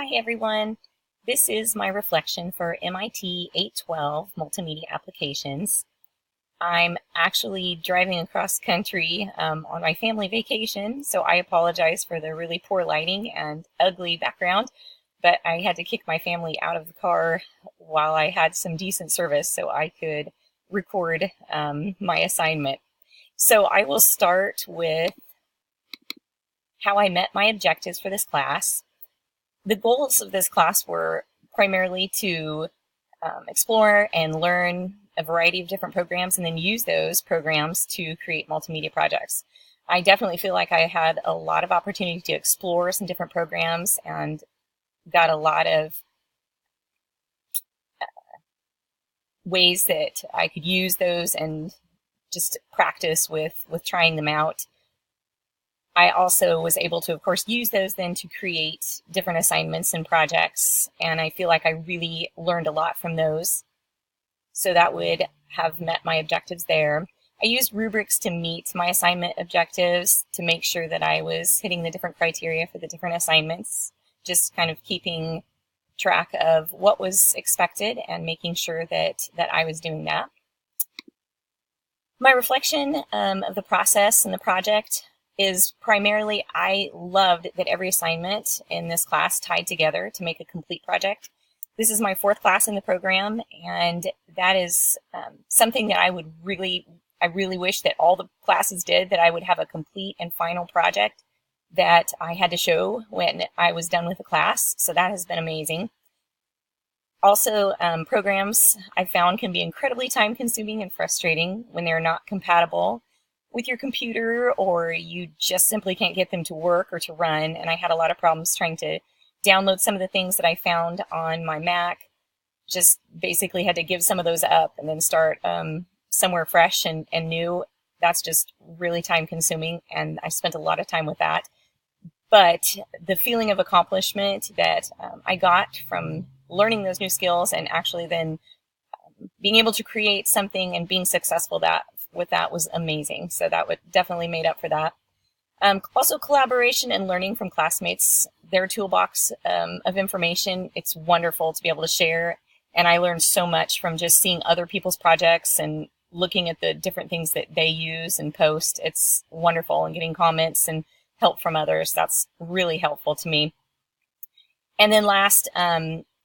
Hi everyone. This is my reflection for MIT 812 Multimedia Applications. I'm actually driving across country on my family vacation, so I apologize for the really poor lighting and ugly background, but I had to kick my family out of the car while I had some decent service so I could record my assignment. So I will start with how I met my objectives for this class. The goals of this class were primarily to explore and learn a variety of different programs and then use those programs to create multimedia projects. I definitely feel like I had a lot of opportunity to explore some different programs and got a lot of ways that I could use those and just practice with trying them out. I also was able to, of course, use those then to create different assignments and projects, and I feel like I really learned a lot from those. So that would have met my objectives there. I used rubrics to meet my assignment objectives to make sure that I was hitting the different criteria for the different assignments, just kind of keeping track of what was expected and making sure that I was doing that. My reflection of the process and the project is primarily I loved that every assignment in this class tied together to make a complete project. This is my fourth class in the program, and that is something that I really wish that all the classes did, that I would have a complete and final project that I had to show when I was done with the class. So that has been amazing. Also, programs I found can be incredibly time consuming and frustrating when they're not compatible with your computer, or you just simply can't get them to work or to run. And I had a lot of problems trying to download some of the things that I found on my Mac. Just basically had to give some of those up and then start somewhere fresh and new. That's just really time consuming, and I spent a lot of time with that. But the feeling of accomplishment that I got from learning those new skills and actually then being able to create something and being successful with that was amazing. So that would definitely made up for that. Also, collaboration and learning from classmates, their toolbox of information. It's wonderful to be able to share. And I learned so much from just seeing other people's projects and looking at the different things that they use and post. It's wonderful, and getting comments and help from others. That's really helpful to me. And then last,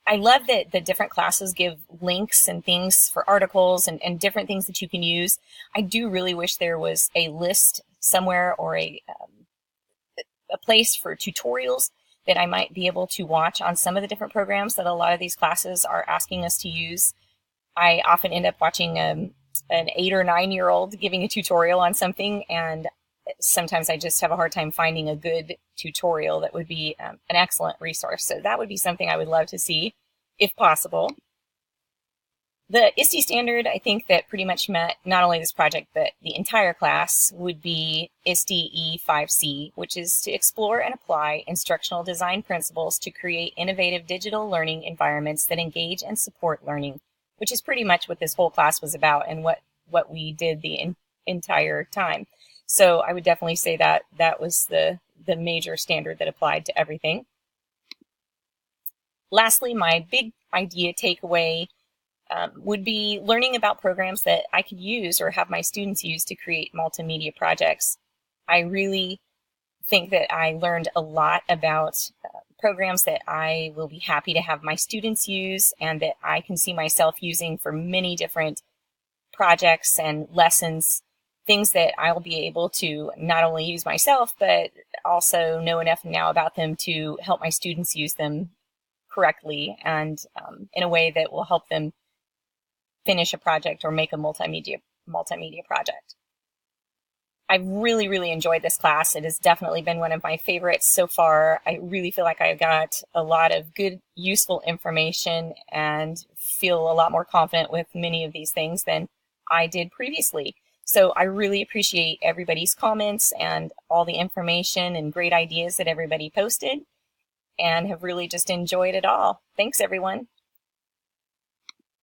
I love that the different classes give links and things for articles and different things that you can use. I do really wish there was a list somewhere or a place for tutorials that I might be able to watch on some of the different programs that a lot of these classes are asking us to use. I often end up watching an 8 or 9-year-old giving a tutorial on something, and sometimes I just have a hard time finding a good tutorial that would be an excellent resource. So that would be something I would love to see if possible. The ISTE standard, I think, that pretty much met not only this project, but the entire class would be ISTE E5C, which is to explore and apply instructional design principles to create innovative digital learning environments that engage and support learning, which is pretty much what this whole class was about and what we did the entire time. So I would definitely say that that was the major standard that applied to everything. Lastly, my big idea takeaway would be learning about programs that I could use or have my students use to create multimedia projects. I really think that I learned a lot about programs that I will be happy to have my students use and that I can see myself using for many different projects and lessons, things that I'll be able to not only use myself, but also know enough now about them to help my students use them correctly and in a way that will help them finish a project or make a multimedia project. I've really enjoyed this class. It has definitely been one of my favorites so far. I really feel like I got a lot of good, useful information and feel a lot more confident with many of these things than I did previously. So I really appreciate everybody's comments and all the information and great ideas that everybody posted, and have really just enjoyed it all. Thanks, everyone.